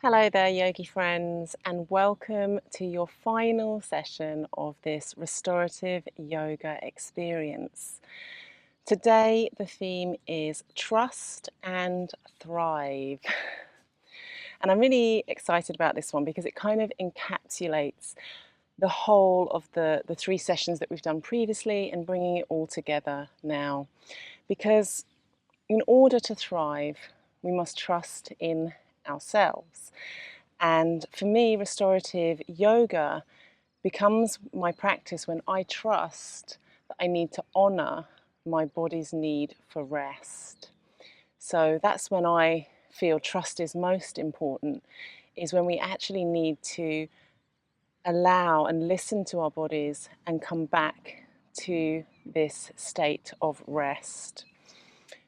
Hello there, yogi friends, and welcome to your final session of this restorative yoga experience. Today, the theme is trust and thrive. And I'm really excited about this one because it kind of encapsulates the whole of the three sessions that we've done previously and bringing it all together now. Because in order to thrive, we must trust in ourselves. And for me, restorative yoga becomes my practice when I trust that I need to honor my body's need for rest. So that's when I feel trust is most important, is when we actually need to allow and listen to our bodies and come back to this state of rest.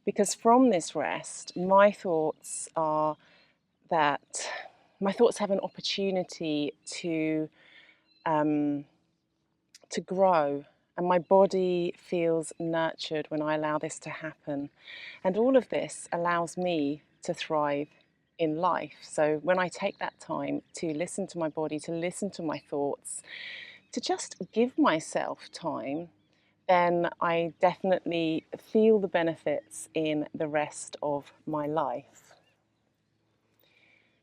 Because from this rest, my thoughts are that my thoughts have an opportunity um, to grow, and my body feels nurtured when I allow this to happen. And all of this allows me to thrive in life. So when I take that time to listen to my body, to listen to my thoughts, to just give myself time, then I definitely feel the benefits in the rest of my life.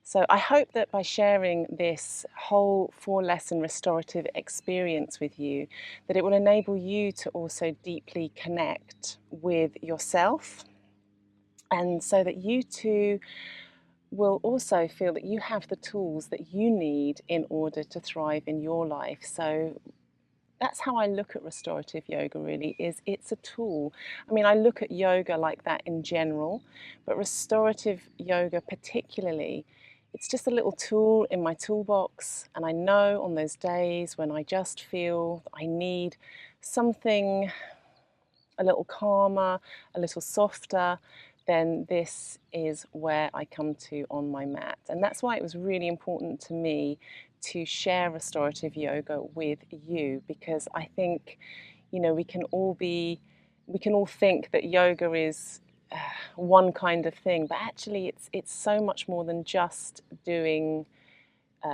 So I hope that by sharing this whole 4-lesson restorative experience with you, that it will enable you to also deeply connect with yourself, and so that you too will also feel that you have the tools that you need in order to thrive in your life. So that's how I look at restorative yoga, really, is it's a tool. I mean, I look at yoga like that in general, but restorative yoga particularly, it's just a little tool in my toolbox. And I know on those days when I just feel I need something a little calmer, a little softer, then this is where I come to on my mat. And that's why it was really important to me to share restorative yoga with you, because I think, we can all think that yoga is one kind of thing, but actually it's so much more than just doing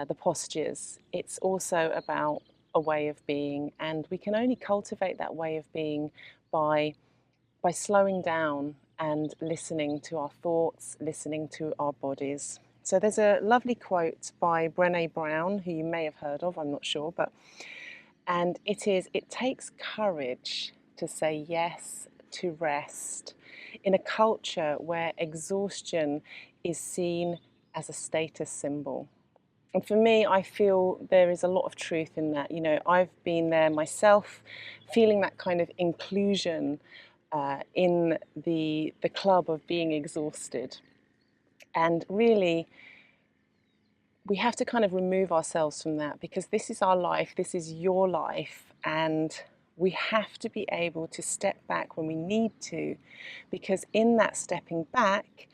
the postures. It's also about a way of being, and we can only cultivate that way of being by slowing down and listening to our thoughts, listening to our bodies. So there's a lovely quote by Brené Brown, who you may have heard of, I'm not sure, and it takes courage to say yes to rest in a culture where exhaustion is seen as a status symbol. And for me, I feel there is a lot of truth in that. I've been there myself, feeling that kind of inclusion in the club of being exhausted. And really, we have to kind of remove ourselves from that, because this is our life, this is your life, and we have to be able to step back when we need to, because in that stepping back,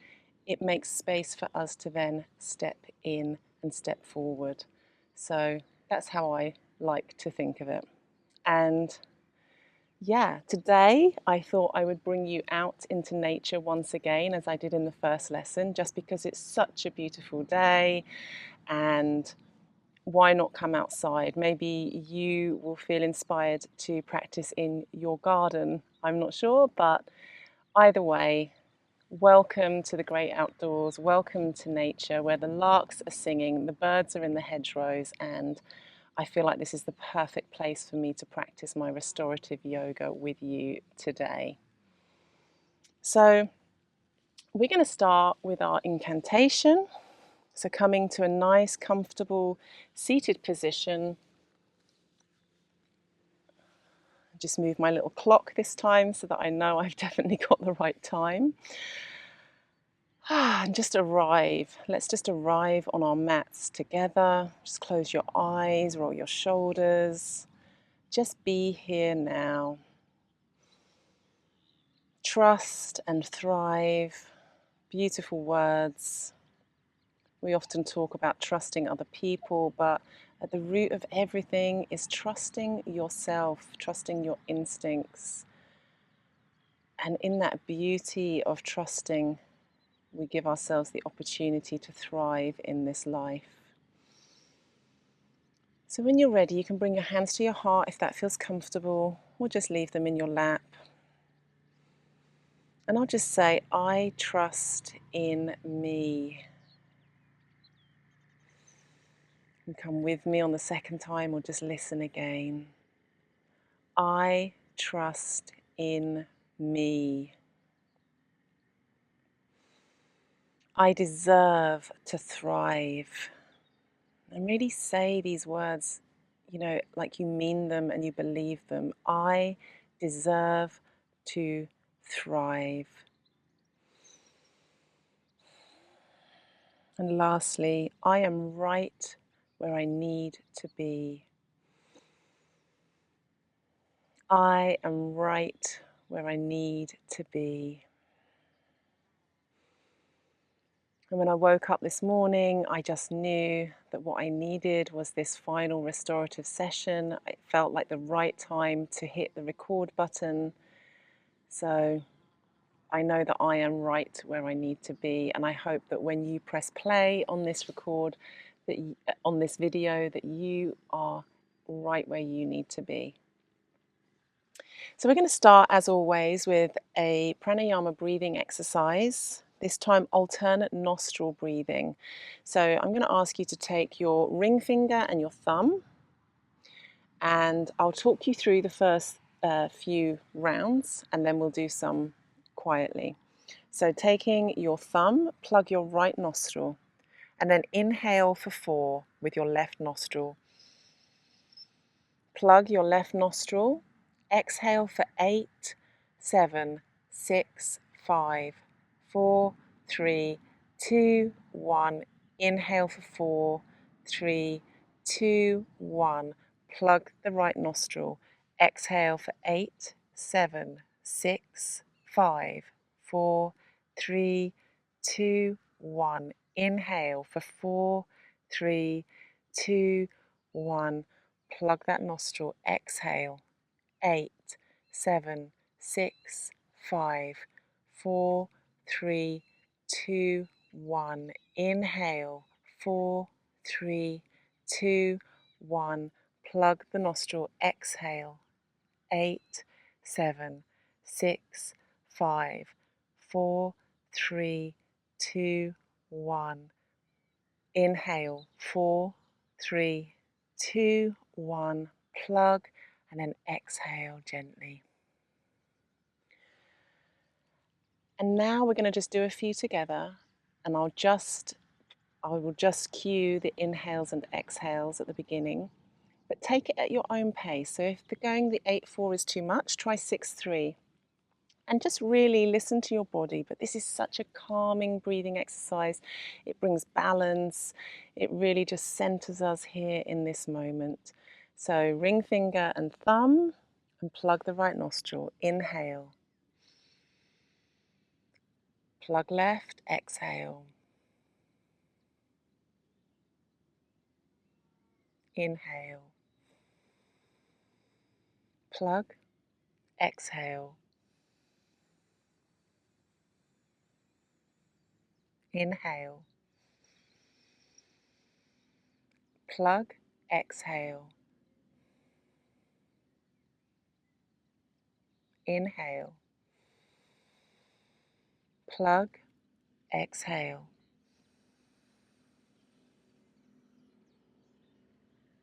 it makes space for us to then step in and step forward. So that's how I like to think of it. And yeah, today I thought I would bring you out into nature once again, as I did in the first lesson, just because it's such a beautiful day, and why not come outside? Maybe you will feel inspired to practice in your garden. I'm not sure, but either way, welcome to the great outdoors, welcome to nature where the larks are singing, the birds are in the hedgerows, and I feel like this is the perfect place for me to practice my restorative yoga with you today. So we're going to start with our incantation. So coming to a nice, comfortable, seated position. Just move my little clock this time so that I know I've definitely got the right time. And just arrive. Let's just arrive on our mats together. Just close your eyes, roll your shoulders. Just be here now. Trust and thrive. Beautiful words. We often talk about trusting other people, but at the root of everything is trusting yourself, trusting your instincts. And in that beauty of trusting, we give ourselves the opportunity to thrive in this life. So when you're ready, you can bring your hands to your heart if that feels comfortable, or just leave them in your lap. And I'll just say, I trust in me. And come with me on the second time, or just listen again. I trust in me. I deserve to thrive. And really say these words, like you mean them and you believe them. I deserve to thrive. And lastly, I am right where I need to be. I am right where I need to be. And when I woke up this morning, I just knew that what I needed was this final restorative session. It felt like the right time to hit the record button. So I know that I am right where I need to be. And I hope that when you press play on this on this video, that you are right where you need to be. So we're going to start, as always, with a pranayama breathing exercise, this time alternate nostril breathing. So I'm going to ask you to take your ring finger and your thumb, and I'll talk you through the first few rounds, and then we'll do some quietly. So taking your thumb, plug your right nostril, and then inhale for 4 with your left nostril. Plug your left nostril, exhale for 8, 7, 6, 5, 4, 3, 2, 1. Inhale for 4, 3, 2, 1. Plug the right nostril, exhale for 8, 7, 6, 5, 4, 3, 2, 1. Inhale for 4, 3, 2, 1. Plug that nostril, exhale, 8, 7, 6, 5, 4, 3, 2, 1. Inhale, 4, 3, 2, 1. Plug the nostril, exhale, 8, 7, 6, 5, 4, 3, 2, 1. Inhale, 4, 3, 2, 1. Plug, and then exhale gently. And now we're going to just do a few together, and I will just cue the inhales and exhales at the beginning, but take it at your own pace. So if the 8-4 is too much, try 6-3. And just really listen to your body. But this is such a calming breathing exercise. It brings balance. It really just centers us here in this moment. So ring finger and thumb, and plug the right nostril. Inhale. Plug left, exhale. Inhale. Plug, exhale. Inhale. Plug, exhale. Inhale. Plug, exhale.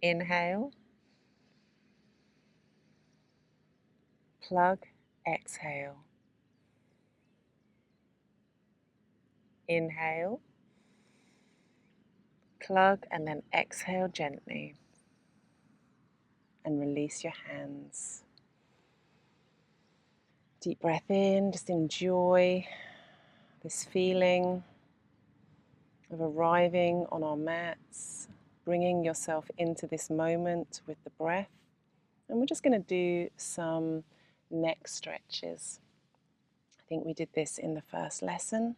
Inhale. Plug, exhale. Inhale. Plug, and then exhale gently. And release your hands. Deep breath in, just enjoy this feeling of arriving on our mats, bringing yourself into this moment with the breath. And we're just going to do some neck stretches. I think we did this in the first lesson.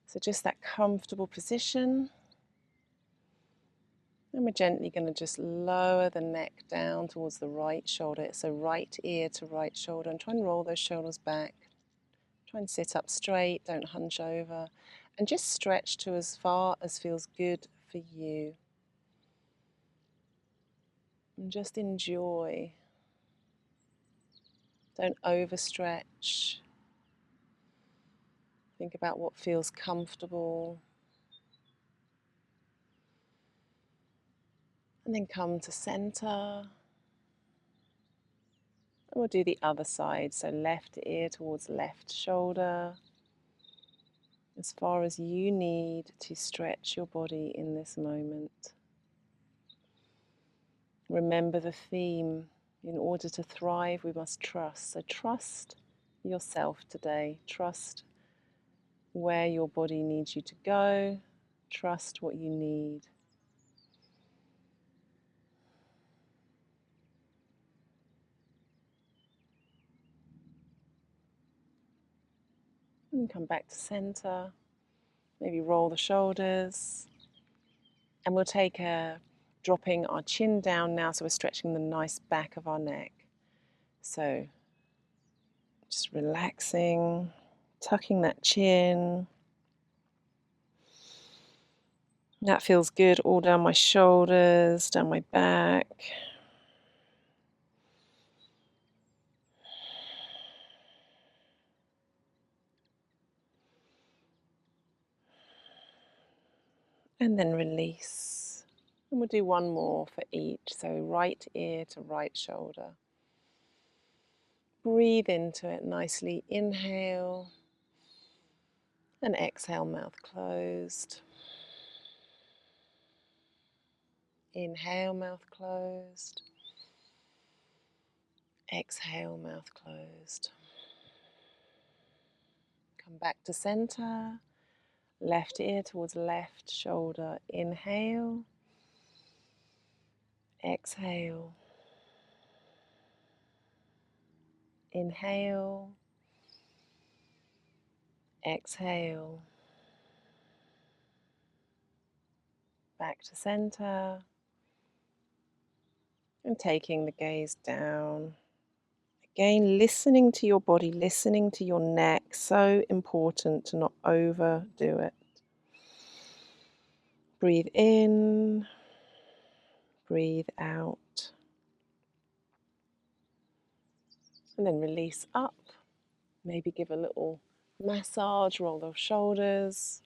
So just that comfortable position. And we're gently going to just lower the neck down towards the right shoulder. So right ear to right shoulder, and try and roll those shoulders back. Try and sit up straight, don't hunch over, and just stretch to as far as feels good for you. And just enjoy. Don't overstretch. Think about what feels comfortable. And then come to center. And we'll do the other side. So left ear towards left shoulder. As far as you need to stretch your body in this moment. Remember the theme. In order to thrive, we must trust. So trust yourself today. Trust where your body needs you to go. Trust what you need. And come back to center. Maybe roll the shoulders. And we'll take dropping our chin down now, so we're stretching the nice back of our neck. So just relaxing, tucking that chin. That feels good all down my shoulders, down my back. And then release. And we'll do one more for each. So right ear to right shoulder. Breathe into it nicely. Inhale. And exhale, mouth closed. Inhale, mouth closed. Exhale, mouth closed. Come back to center. Left ear towards left shoulder. Inhale. Exhale. Inhale. Exhale. Back to center. And taking the gaze down. Again, listening to your body, listening to your neck. So important to not overdo it. Breathe in. Breathe out. And then release up. Maybe give a little massage, roll those shoulders.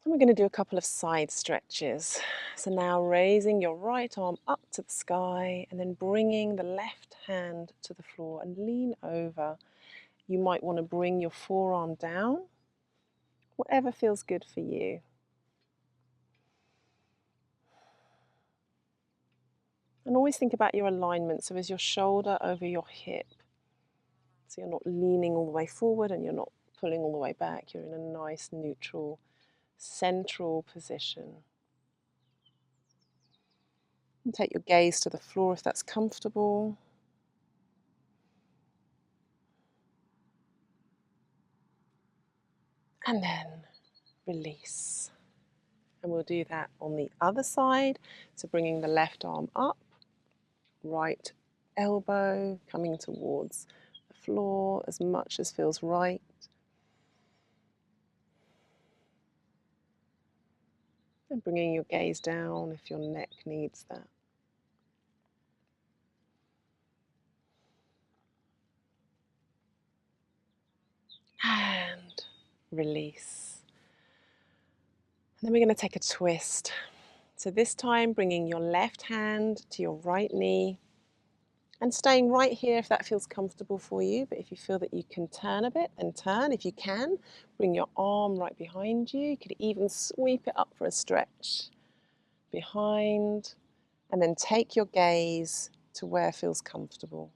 And we're going to do a couple of side stretches. So now raising your right arm up to the sky and then bringing the left hand to the floor and lean over. You might want to bring your forearm down, whatever feels good for you. And always think about your alignment. So is your shoulder over your hip? So you're not leaning all the way forward and you're not pulling all the way back. You're in a nice, neutral, central position. And take your gaze to the floor if that's comfortable. And then release. And we'll do that on the other side. So bringing the left arm up, right elbow coming towards the floor as much as feels right. And bringing your gaze down if your neck needs that. And release. And then we're going to take a twist. So this time bringing your left hand to your right knee and staying right here if that feels comfortable for you. But if you feel that you can turn a bit, then turn. If you can, bring your arm right behind you. You could even sweep it up for a stretch. Behind, and then take your gaze to where feels comfortable.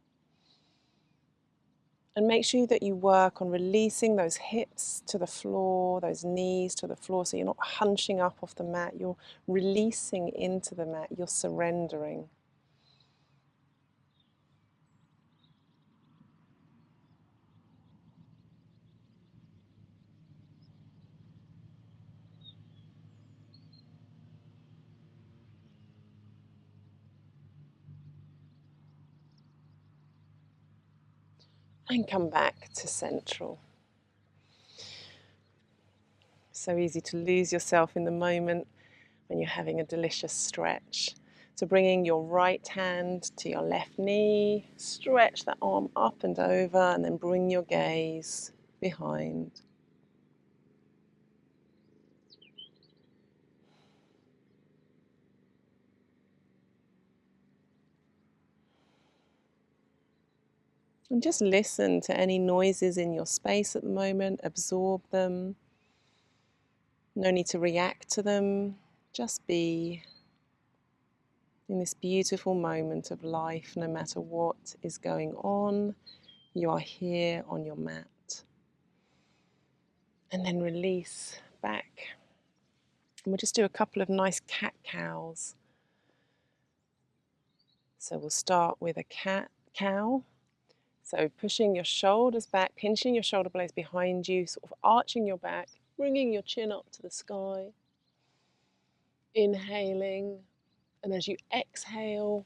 And make sure that you work on releasing those hips to the floor, those knees to the floor, so you're not hunching up off the mat, you're releasing into the mat, you're surrendering. and come back to central. So easy to lose yourself in the moment when you're having a delicious stretch. So bringing your right hand to your left knee, stretch that arm up and over, and then bring your gaze behind. And just listen to any noises in your space at the moment, absorb them. No need to react to them, just be in this beautiful moment of life. No matter what is going on, you are here on your mat. And then release back. And we'll just do a couple of nice cat-cows. So we'll start with a cat-cow. So pushing your shoulders back, pinching your shoulder blades behind you, sort of arching your back, bringing your chin up to the sky. Inhaling, and as you exhale,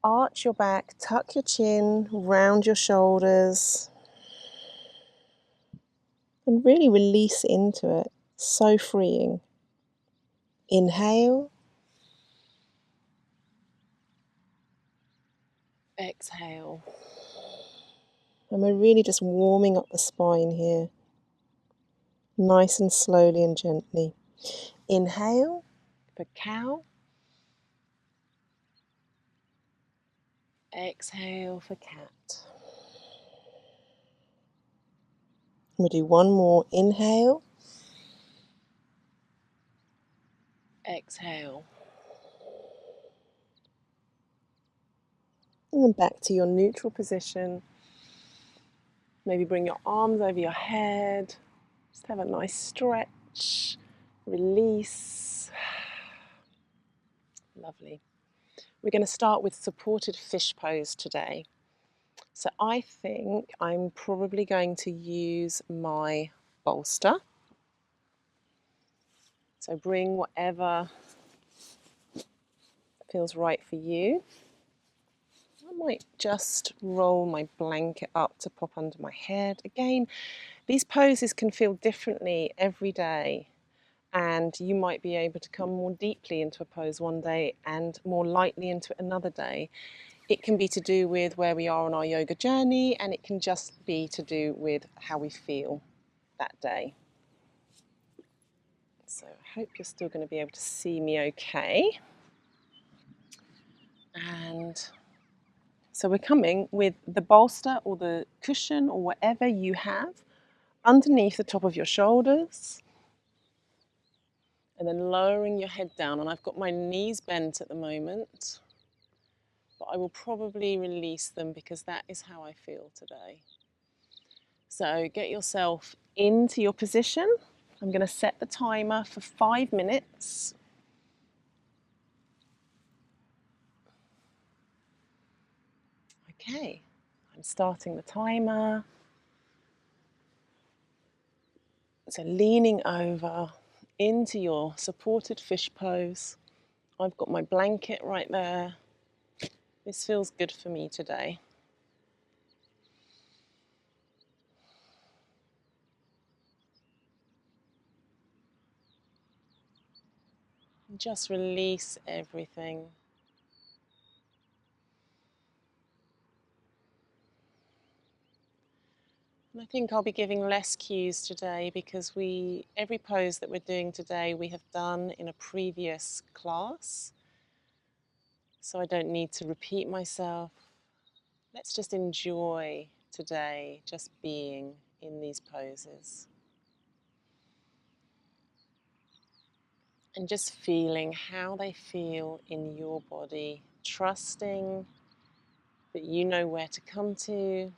arch your back, tuck your chin, round your shoulders, and really release into it. So freeing. Inhale. Exhale. And we're really just warming up the spine here. Nice and slowly and gently. Inhale for cow. Exhale for cat. We'll do one more. Inhale. Exhale. And then back to your neutral position. Maybe bring your arms over your head. Just have a nice stretch. Release. Lovely. We're going to start with supported fish pose today. So I think I'm probably going to use my bolster. So bring whatever feels right for you. I might just roll my blanket up to pop under my head. Again, these poses can feel differently every day, and you might be able to come more deeply into a pose one day and more lightly into it another day. It can be to do with where we are on our yoga journey, and it can just be to do with how we feel that day. So I hope you're still going to be able to see me okay. And so we're coming with the bolster or the cushion or whatever you have underneath the top of your shoulders, and then lowering your head down. And I've got my knees bent at the moment, but I will probably release them because that is how I feel today. So get yourself into your position. I'm going to set the timer for 5 minutes. Okay, I'm starting the timer. So leaning over into your supported fish pose. I've got my blanket right there. This feels good for me today. Just release everything. And I think I'll be giving less cues today because every pose that we're doing today we have done in a previous class. So I don't need to repeat myself. Let's just enjoy today, just being in these poses. And just feeling how they feel in your body, trusting that you know where to come to,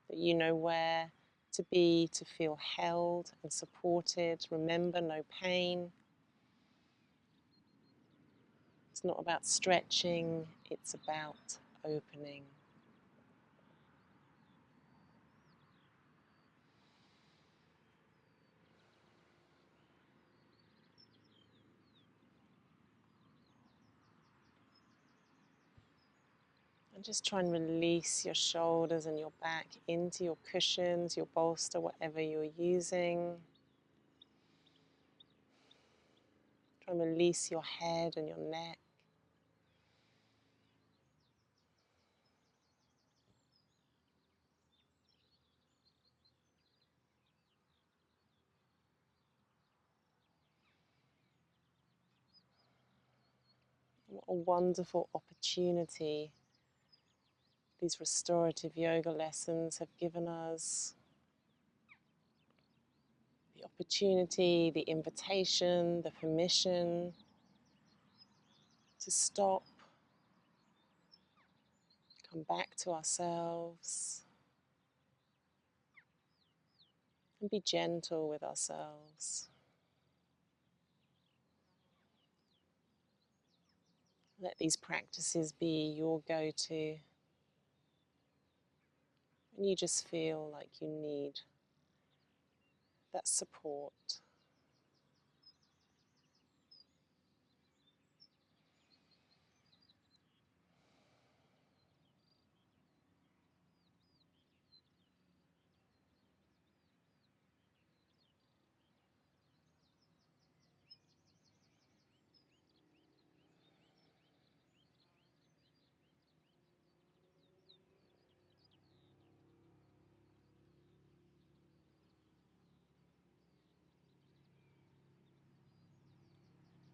that you know where to be, to feel held and supported. Remember, no pain. It's not about stretching, it's about opening. And just try and release your shoulders and your back into your cushions, your bolster, whatever you're using. Try and release your head and your neck. What a wonderful opportunity these restorative yoga lessons have given us. The opportunity, the invitation, the permission to stop, come back to ourselves, and be gentle with ourselves. Let these practices be your go-to when you just feel like you need that support.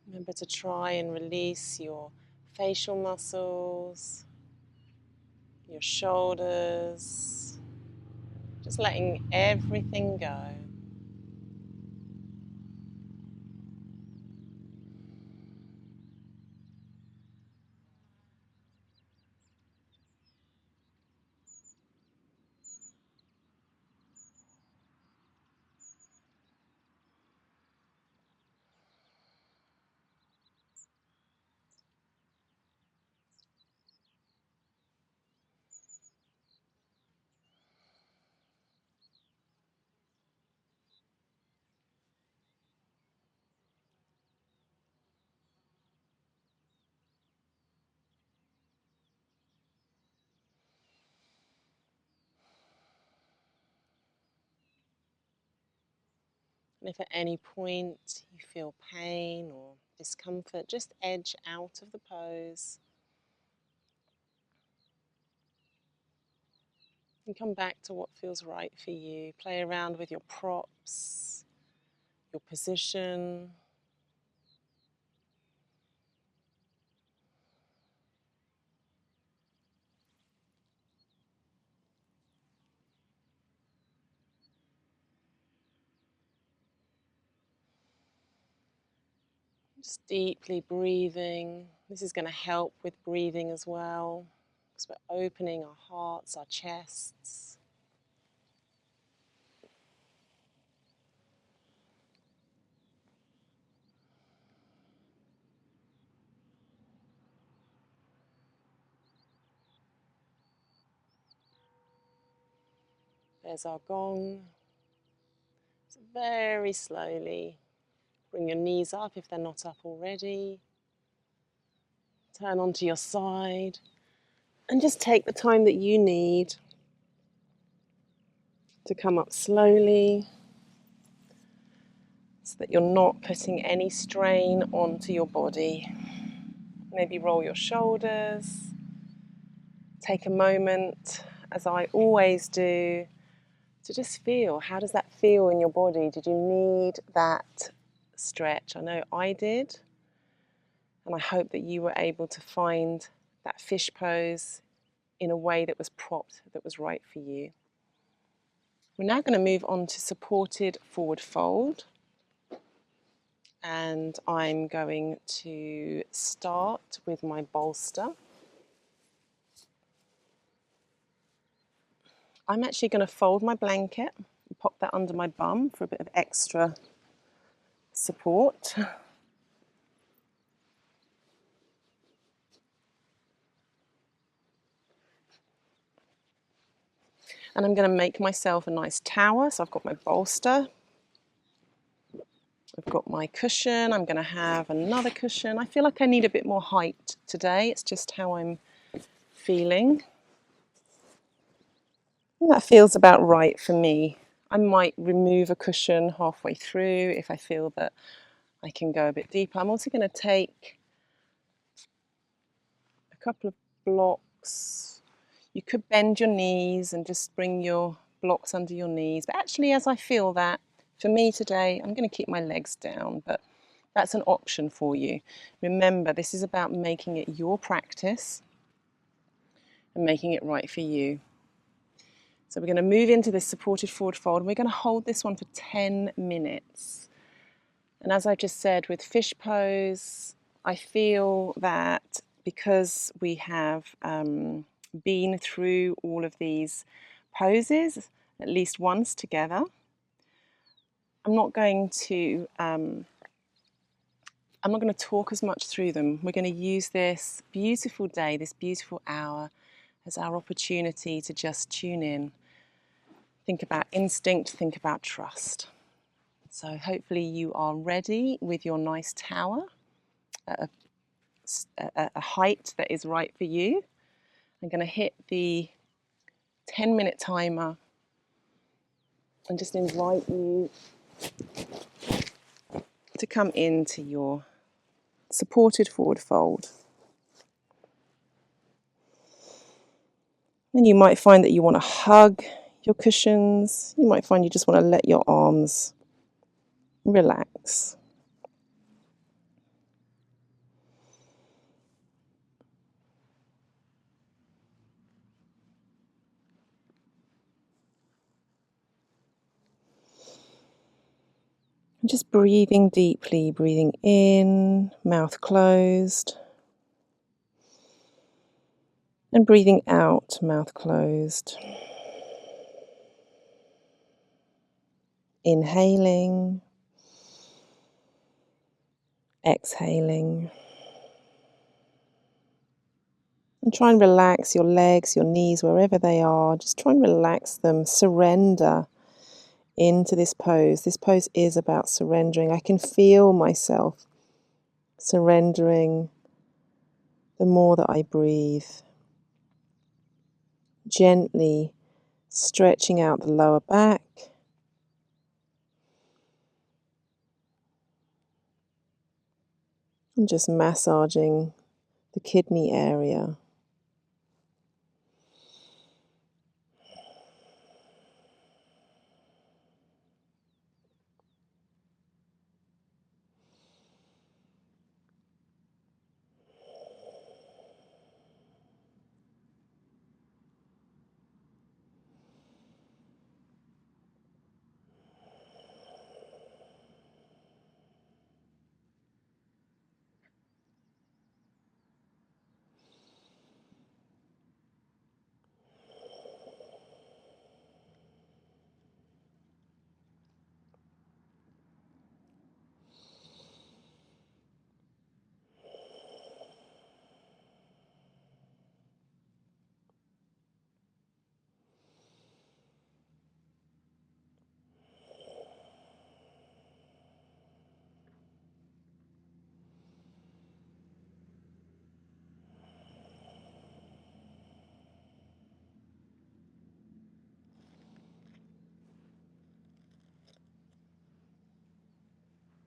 Remember to try and release your facial muscles, your shoulders, just letting everything go. And if at any point you feel pain or discomfort, just edge out of the pose and come back to what feels right for you. Play around with your props, your position. Just deeply breathing. This is going to help with breathing as well, because we're opening our hearts, our chests. There's our gong. So very slowly bring your knees up if they're not up already. Turn onto your side and just take the time that you need to come up slowly so that you're not putting any strain onto your body. Maybe roll your shoulders. Take a moment, as I always do, to just feel, how does that feel in your body? Did you need that stretch? I know I did, and I hope that you were able to find that fish pose in a way that was propped, that was right for you. We're now going to move on to supported forward fold, and I'm going to start with my bolster. I'm actually going to fold my blanket and pop that under my bum for a bit of extra support. And I'm going to make myself a nice tower. So I've got my bolster, I've got my cushion, I'm going to have another cushion. I feel like I need a bit more height today. It's just how I'm feeling. And that feels about right for me. I might remove a cushion halfway through if I feel that I can go a bit deeper. I'm also going to take a couple of blocks. You could bend your knees and just bring your blocks under your knees. But actually, as I feel that, for me today, I'm going to keep my legs down. But that's an option for you. Remember, this is about making it your practice and making it right for you. So we're going to move into this supported forward fold, and we're going to hold this one for 10 minutes. And as I just said, with fish pose, I feel that because we have been through all of these poses at least once together, I'm not going to talk as much through them. We're going to use this beautiful day, this beautiful hour, as our opportunity to just tune in. Think about instinct, think about trust. So hopefully you are ready with your nice tower at a height that is right for you. I'm going to hit the 10-minute timer and just invite you to come into your supported forward fold. And you might find that you want to hug your cushions. You might find you just want to let your arms relax. And just breathing deeply, breathing in, mouth closed. And breathing out, mouth closed. Inhaling, exhaling. And try and relax your legs, your knees, wherever they are. Just try and relax them. Surrender into this pose. This pose is about surrendering. I can feel myself surrendering the more that I breathe. Gently stretching out the lower back. And just massaging the kidney area.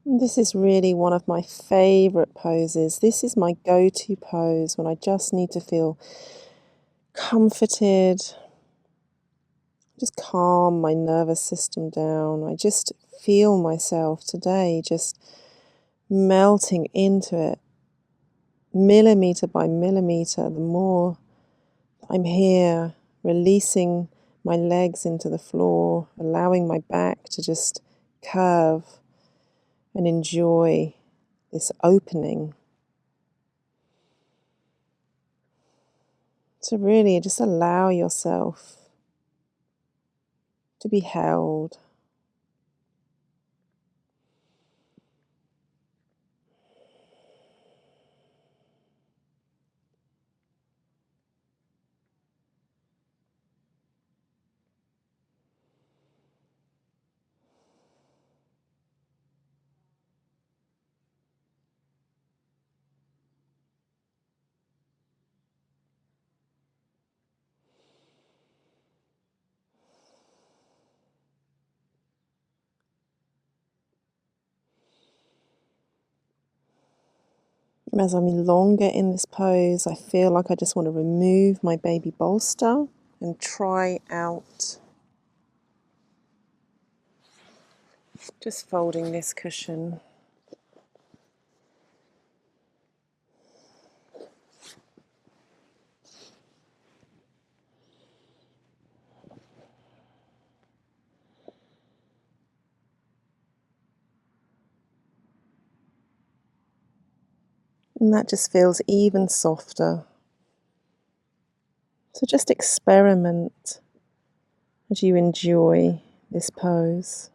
This is really one of my favorite poses. This is my go-to pose when I just need to feel comforted, just calm my nervous system down. I just feel myself today just melting into it, millimeter by millimeter. The more I'm here, releasing my legs into the floor, allowing my back to just curve and enjoy this opening. So really just allow yourself to be held. As I'm longer in this pose, I feel like I just want to remove my baby bolster and try out just folding this cushion. And that just feels even softer. So just experiment as you enjoy this pose.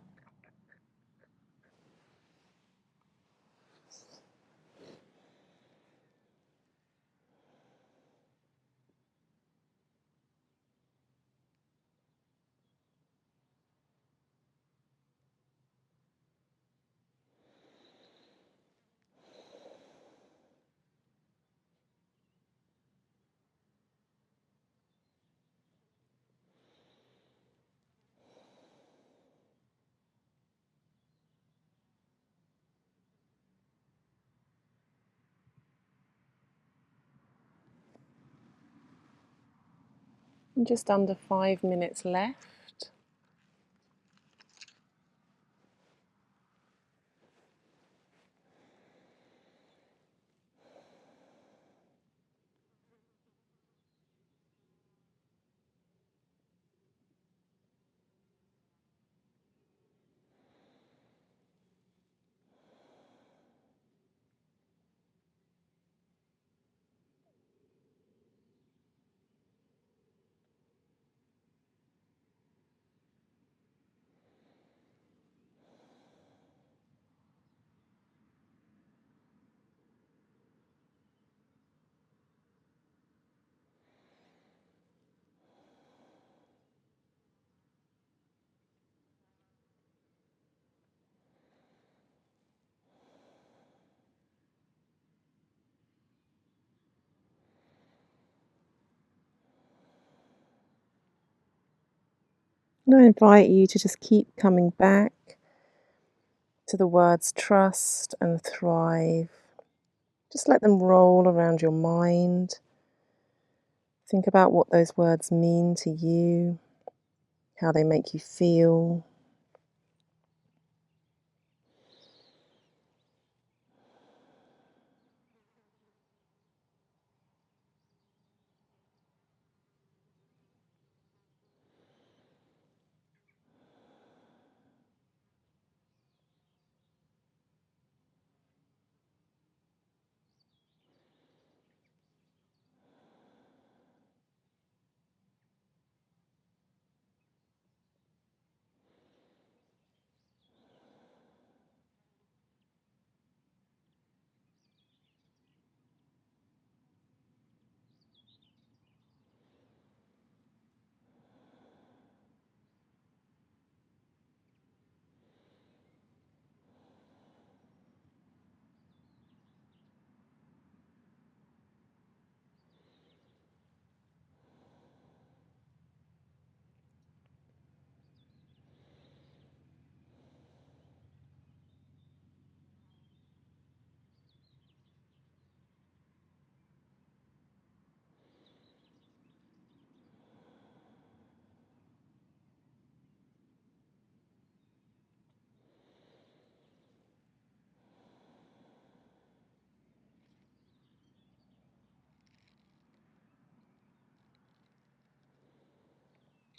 And just under 5 minutes left. And I invite you to just keep coming back to the words trust and thrive. Just let them roll around your mind. Think about what those words mean to you, how they make you feel.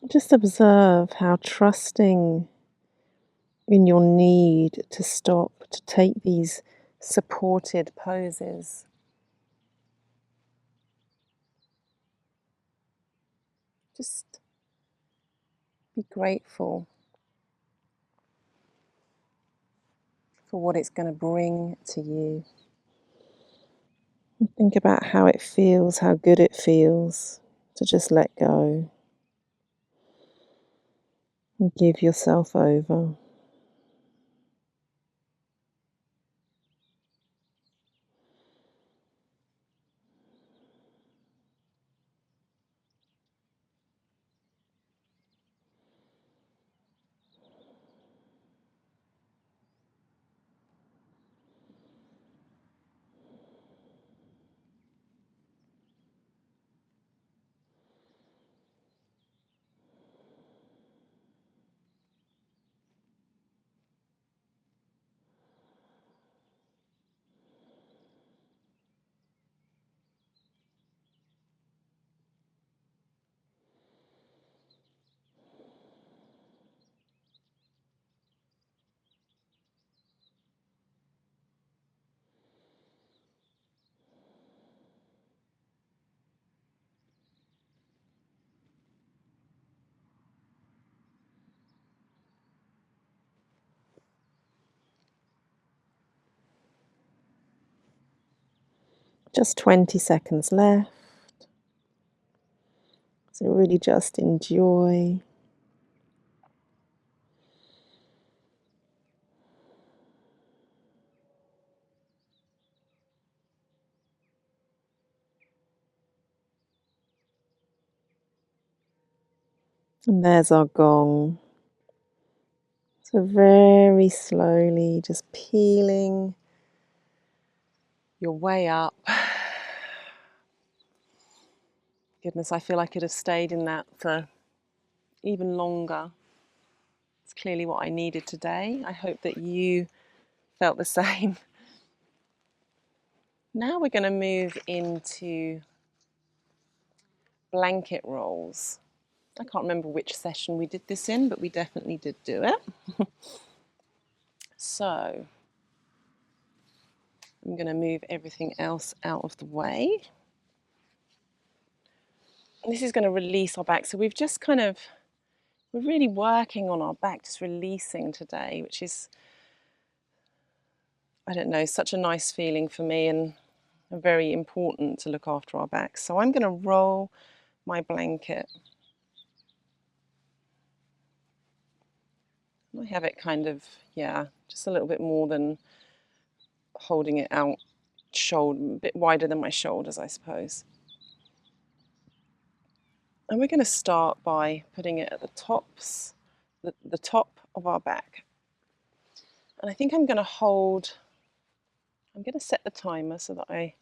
Just observe how trusting in your need to stop, to take these supported poses. Just be grateful for what it's going to bring to you. Think about how it feels, how good it feels to just let go and give yourself over. Just 20 seconds left. So really just enjoy. And there's our gong. So very slowly, just peeling your way up. Goodness, I feel I could have stayed in that for even longer. It's clearly what I needed today. I hope that you felt the same. Now we're going to move into blanket rolls. I can't remember which session we did this in, but we definitely did do it. So I'm going to move everything else out of the way. And this is going to release our back. So we've just we're really working on our back, just releasing today, which is, I don't know, such a nice feeling for me and very important to look after our backs. So I'm going to roll my blanket. I have it just a little bit more than holding it out, a bit wider than my shoulders, I suppose. And we're going to start by putting it at the top of our back. And I think I'm going to set the timer so that I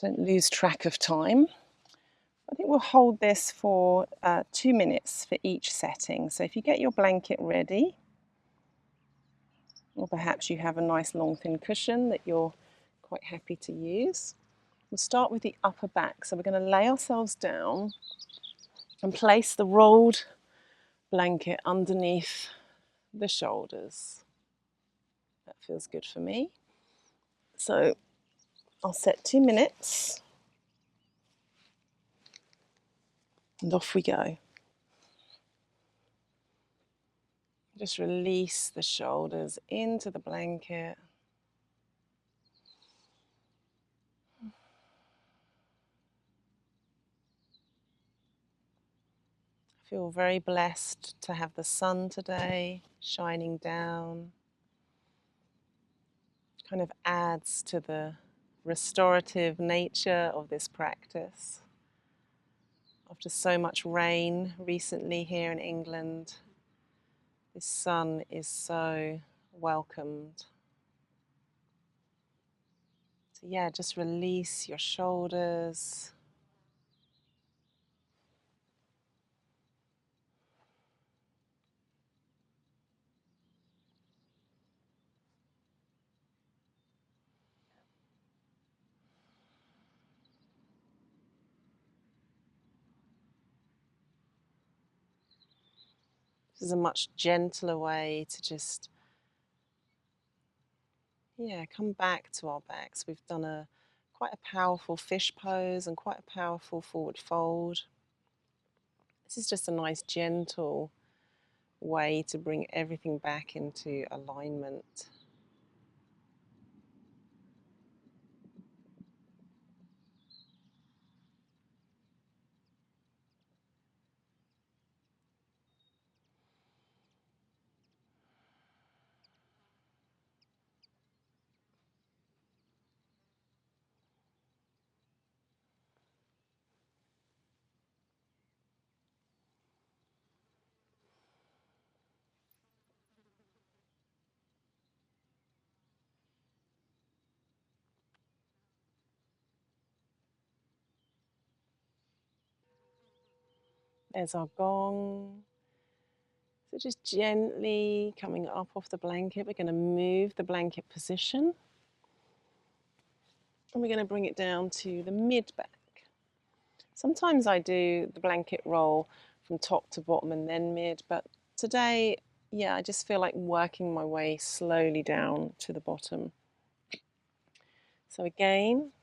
don't lose track of time. I think we'll hold this for 2 minutes for each setting. So if you get your blanket ready, or perhaps you have a nice long thin cushion that you're quite happy to use, we'll start with the upper back. So we're going to lay ourselves down and place the rolled blanket underneath the shoulders. That feels good for me. So I'll set 2 minutes and off we go. Just release the shoulders into the blanket. I feel very blessed to have the sun today shining down. Kind of adds to the restorative nature of this practice. After so much rain recently here in England, this sun is so welcomed. So yeah, just release your shoulders. This is a much gentler way to just, come back to our backs. We've done quite a powerful fish pose and quite a powerful forward fold. This is just a nice gentle way to bring everything back into alignment. There's our gong. So just gently coming up off the blanket, we're going to move the blanket position. And we're going to bring it down to the mid back. Sometimes I do the blanket roll from top to bottom and then mid, but today, I just feel like working my way slowly down to the bottom. So again,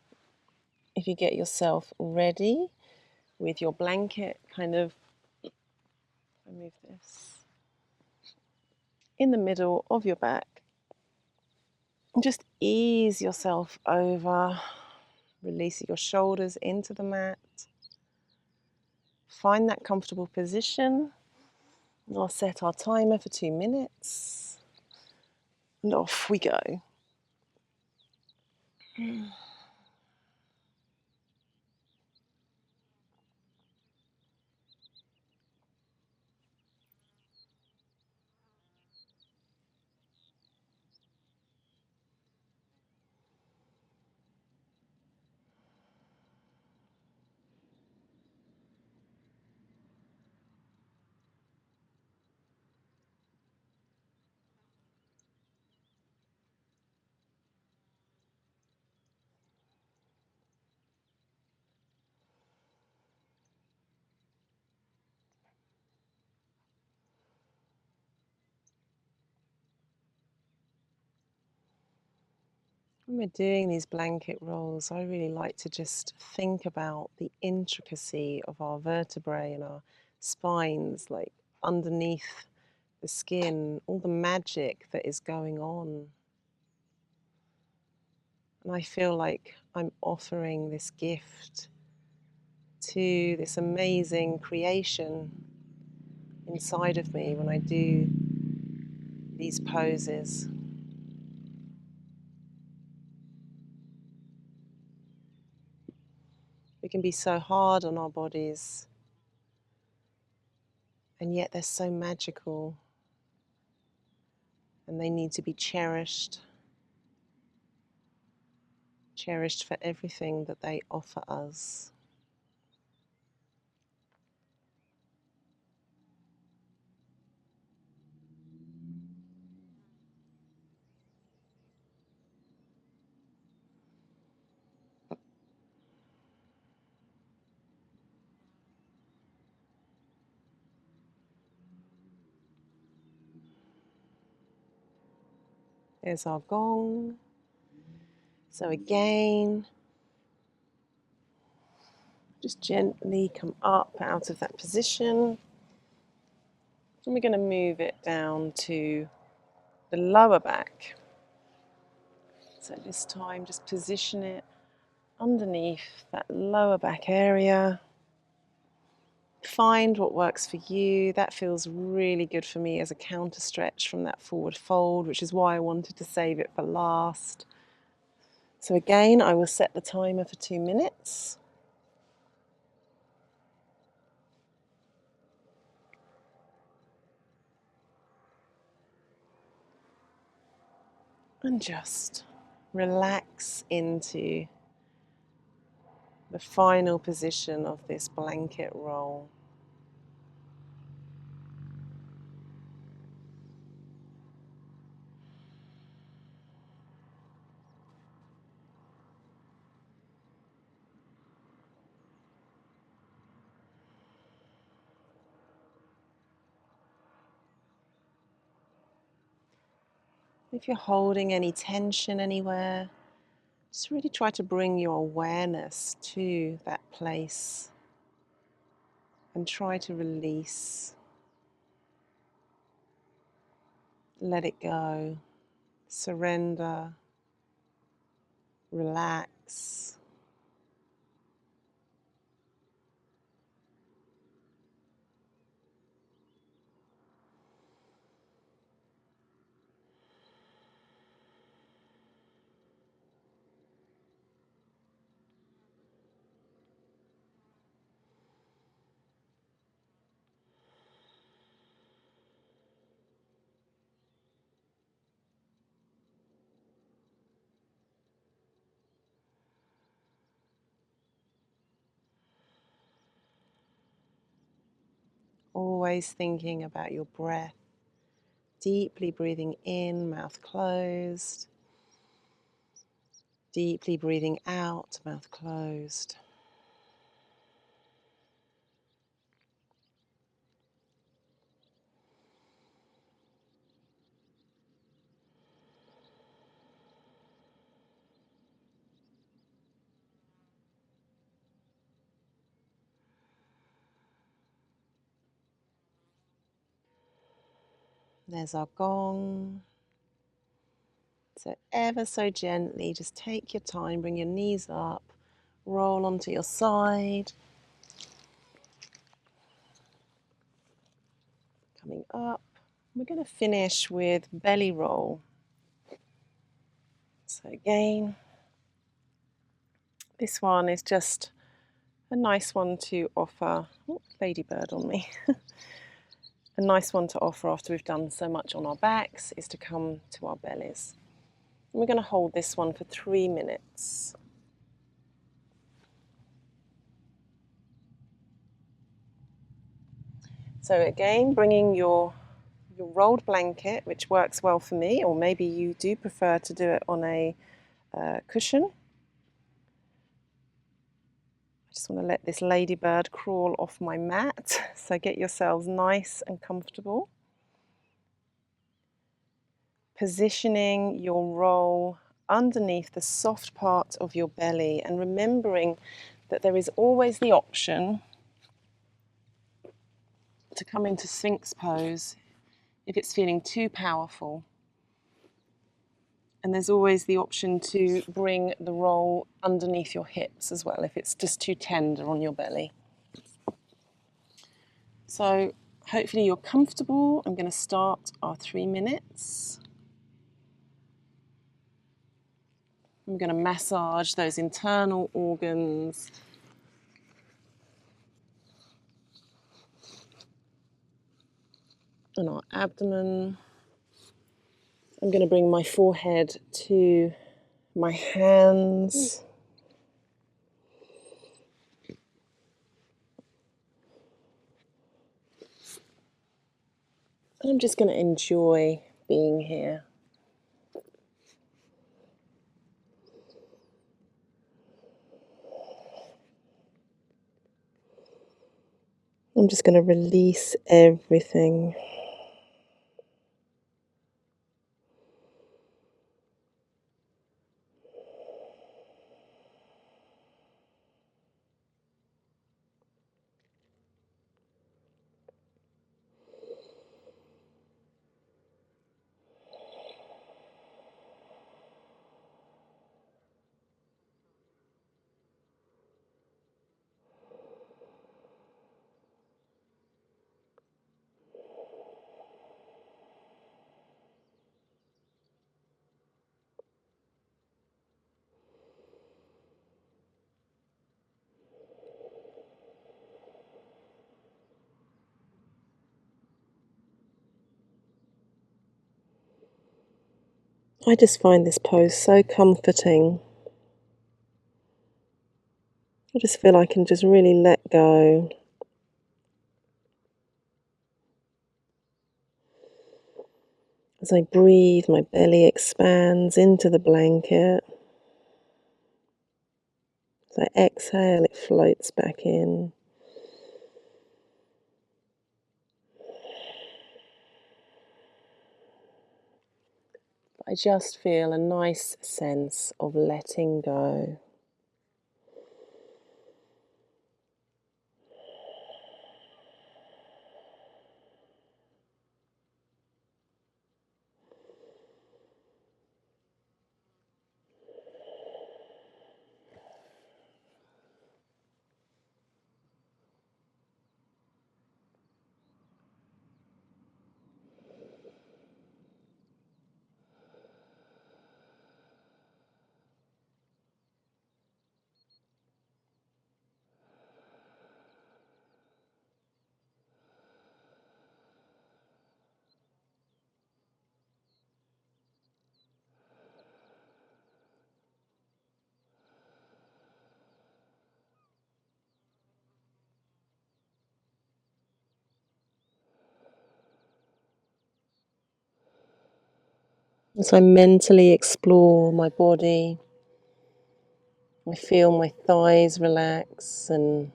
if you get yourself ready with your blanket, remove this, in the middle of your back, and just ease yourself over Release your shoulders into the mat. Find that comfortable position. And I'll set our timer for 2 minutes. And off we go. When we're doing these blanket rolls, I really like to just think about the intricacy of our vertebrae and our spines, like underneath the skin, all the magic that is going on. And I feel like I'm offering this gift to this amazing creation inside of me when I do these poses. We can be so hard on our bodies, and yet they're so magical, and they need to be cherished for everything that they offer us. There's our gong. So again, just gently come up out of that position. And we're going to move it down to the lower back. So this time, just position it underneath that lower back area. Find what works for you. That feels really good for me as a counter stretch from that forward fold, which is why I wanted to save it for last. So again, I will set the timer for 2 minutes. And just relax into the final position of this blanket roll. If you're holding any tension anywhere, just really try to bring your awareness to that place and try to release. Let it go. Surrender. Relax. Always thinking about your breath. Deeply breathing in, mouth closed. Deeply breathing out, mouth closed. There's our gong. So ever so gently, just take your time, bring your knees up, roll onto your side, coming up. We're going to finish with belly roll. So again, this one is just a nice one to offer. Oh, ladybird on me. A nice one to offer after we've done so much on our backs is to come to our bellies. And we're going to hold this one for 3 minutes. So again, bringing your rolled blanket, which works well for me, or maybe you do prefer to do it on a cushion. I just want to let this ladybird crawl off my mat, so get yourselves nice and comfortable. Positioning your roll underneath the soft part of your belly and remembering that there is always the option to come into Sphinx pose if it's feeling too powerful. And there's always the option to bring the roll underneath your hips as well if it's just too tender on your belly. So hopefully you're comfortable. I'm going to start our 3 minutes. I'm going to massage those internal organs. And our abdomen. I'm going to bring my forehead to my hands. And I'm just going to enjoy being here. I'm just going to release everything. I just find this pose so comforting. I just feel I can just really let go. As I breathe, my belly expands into the blanket. As I exhale, it floats back in. I just feel a nice sense of letting go. As I mentally explore my body, I feel my thighs relax and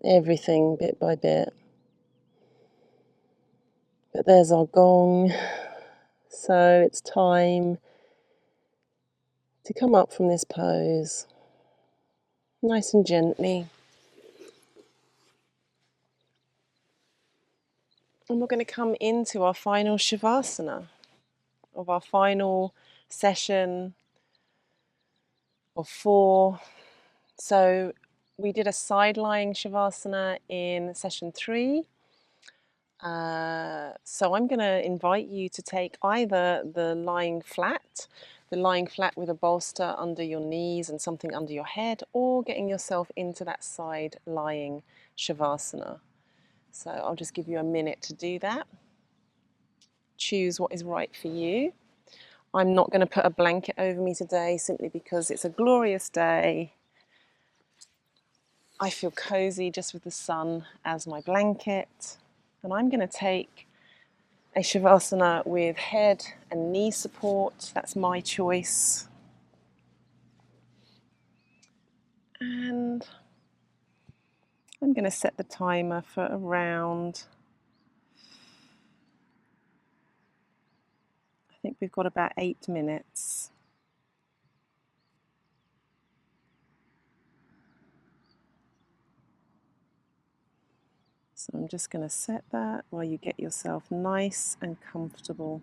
everything bit by bit. But there's our gong, so it's time to come up from this pose, nice and gently. And we're going to come into our final Shavasana of our final session of 4 So we did a side lying Shavasana in session 3. So I'm going to invite you to take either the lying flat with a bolster under your knees and something under your head, or getting yourself into that side lying Shavasana. So I'll just give you a minute to do that. Choose what is right for you. I'm not going to put a blanket over me today simply because it's a glorious day. I feel cozy just with the sun as my blanket. And I'm going to take a Shavasana with head and knee support. That's my choice. And I'm going to set the timer for around, I think we've got about 8 minutes. So I'm just going to set that while you get yourself nice and comfortable.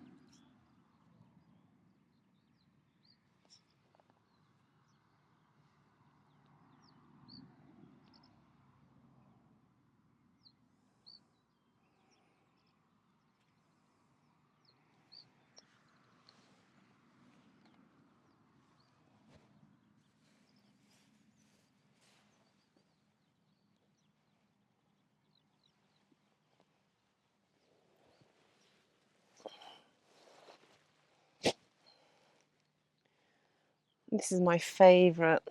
This is my favorite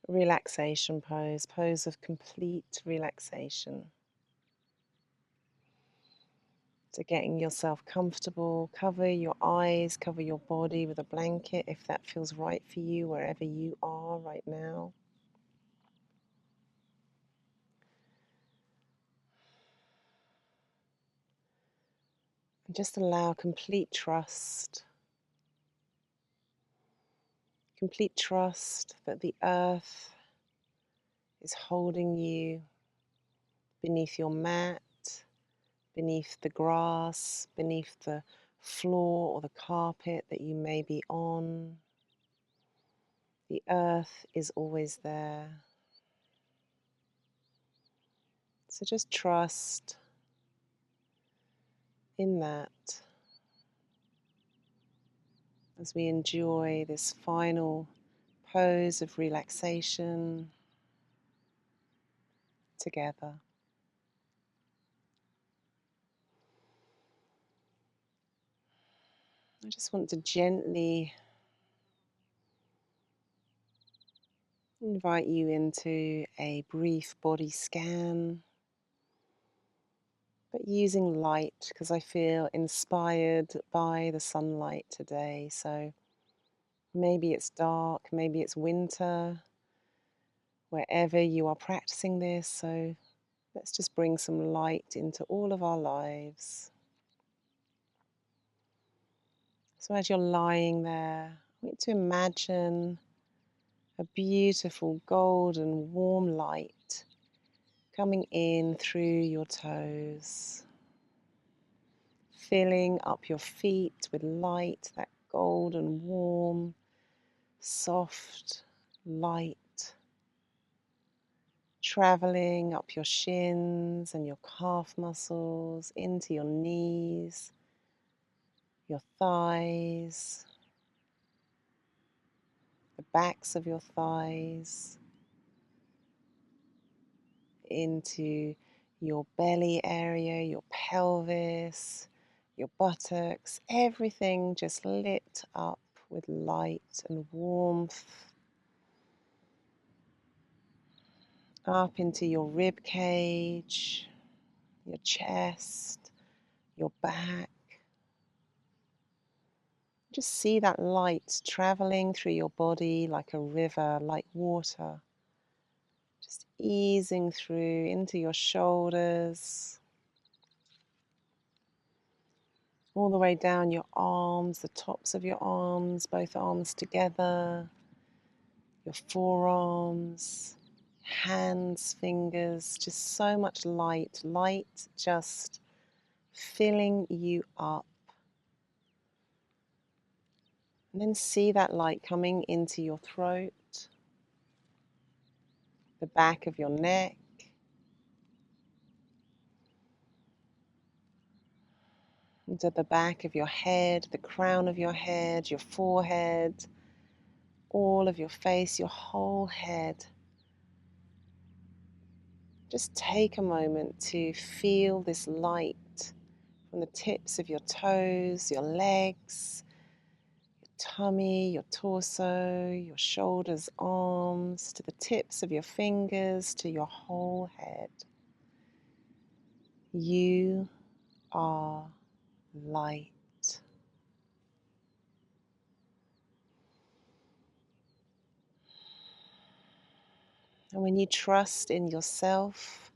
relaxation pose of complete relaxation. So getting yourself comfortable, cover your eyes, cover your body with a blanket if that feels right for you, wherever you are right now. And just allow complete trust that the earth is holding you beneath your mat, beneath the grass, beneath the floor or the carpet that you may be on. The earth is always there. So just trust in that as we enjoy this final pose of relaxation together. I just want to gently invite you into a brief body scan, but using light because I feel inspired by the sunlight today. So maybe it's dark, maybe it's winter, wherever you are practicing this. So let's just bring some light into all of our lives. So as you're lying there, I want you to imagine a beautiful golden warm light coming in through your toes, filling up your feet with light, that golden warm, soft light, traveling up your shins and your calf muscles, into your knees, your thighs, the backs of your thighs, into your belly area, your pelvis, your buttocks, everything just lit up with light and warmth, up into your rib cage, your chest, your back. Just see that light traveling through your body like a river, like water. Just easing through into your shoulders, all the way down your arms, the tops of your arms, both arms together, your forearms, hands, fingers, just so much light, light just filling you up. And then see that light coming into your throat, the back of your neck, into the back of your head, the crown of your head, your forehead, all of your face, your whole head. Just take a moment to feel this light from the tips of your toes, your legs, your tummy, your torso, your shoulders, arms, to the tips of your fingers, to your whole head. You are light. And when you trust in yourself,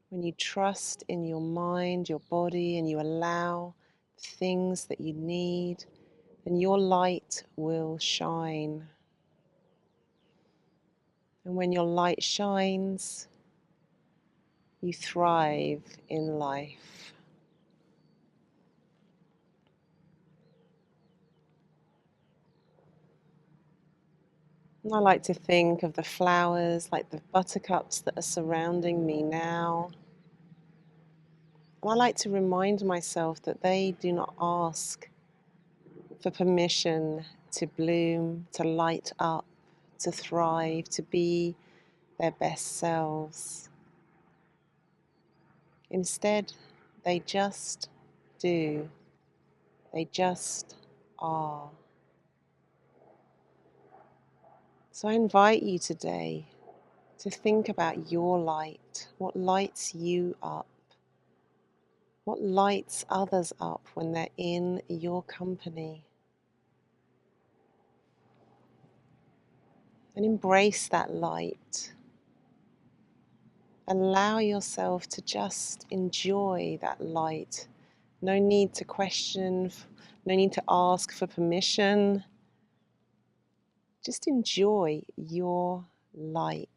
when you trust in your mind, your body, and you allow the things that you need, then your light will shine. And when your light shines, you thrive in life. And I like to think of the flowers like the buttercups that are surrounding me now. And I like to remind myself that they do not ask for permission to bloom, to light up, to thrive, to be their best selves. Instead, they just do. They just are. So I invite you today to think about your light, what lights you up, what lights others up when they're in your company. And embrace that light. Allow yourself to just enjoy that light. No need to question, no need to ask for permission. Just enjoy your light.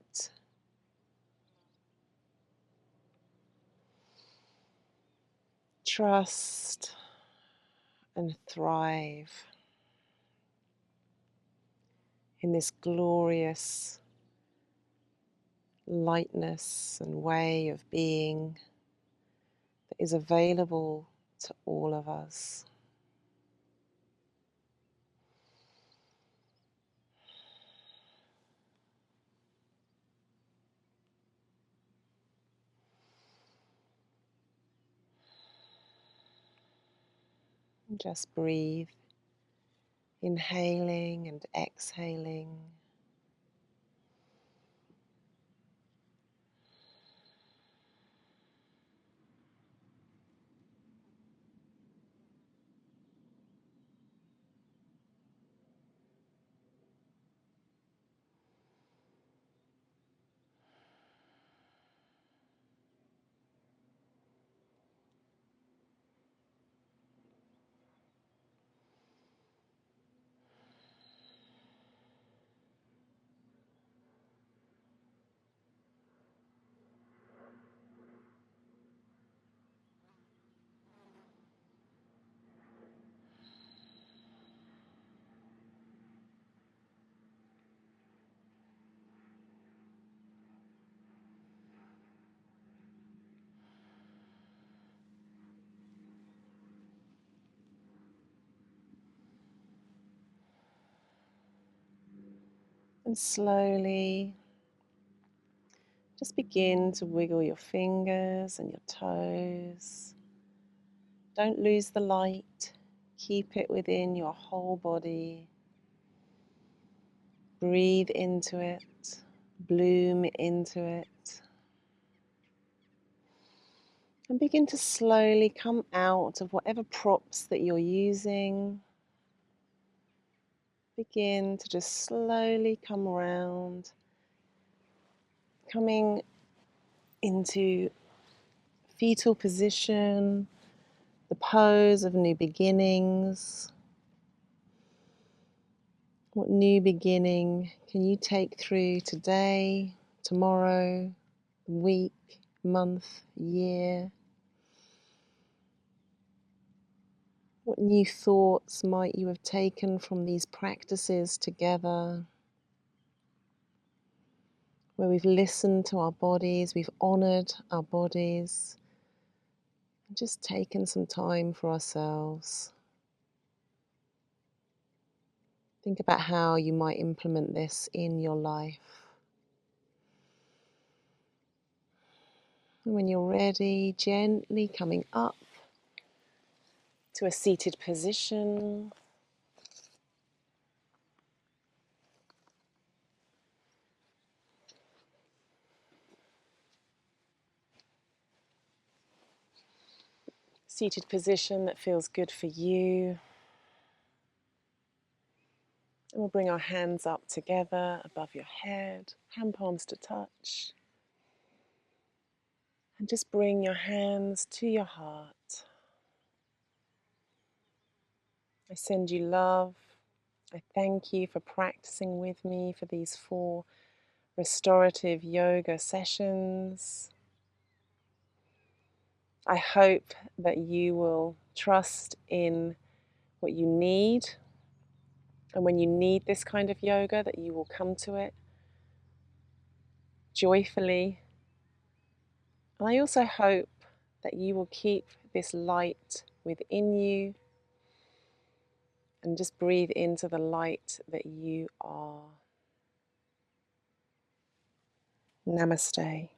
Trust and thrive in this glorious lightness and way of being that is available to all of us. And just breathe, inhaling and exhaling. And slowly just begin to wiggle your fingers and your toes. Don't lose the light. Keep it within your whole body. Breathe into it. Bloom into it. And begin to slowly come out of whatever props that you're using. Begin to just slowly come around, coming into fetal position, the pose of new beginnings. What new beginning can you take through today, tomorrow, week, month, year? What new thoughts might you have taken from these practices together, where we've listened to our bodies, we've honoured our bodies, and just taken some time for ourselves. Think about how you might implement this in your life. And when you're ready, gently coming up to a seated position. Seated position that feels good for you. And we'll bring our hands up together above your head, hand palms to touch. And just bring your hands to your heart. I send you love. I thank you for practicing with me for these 4 restorative yoga sessions. I hope that you will trust in what you need, and when you need this kind of yoga, that you will come to it joyfully. And I also hope that you will keep this light within you and just breathe into the light that you are. Namaste.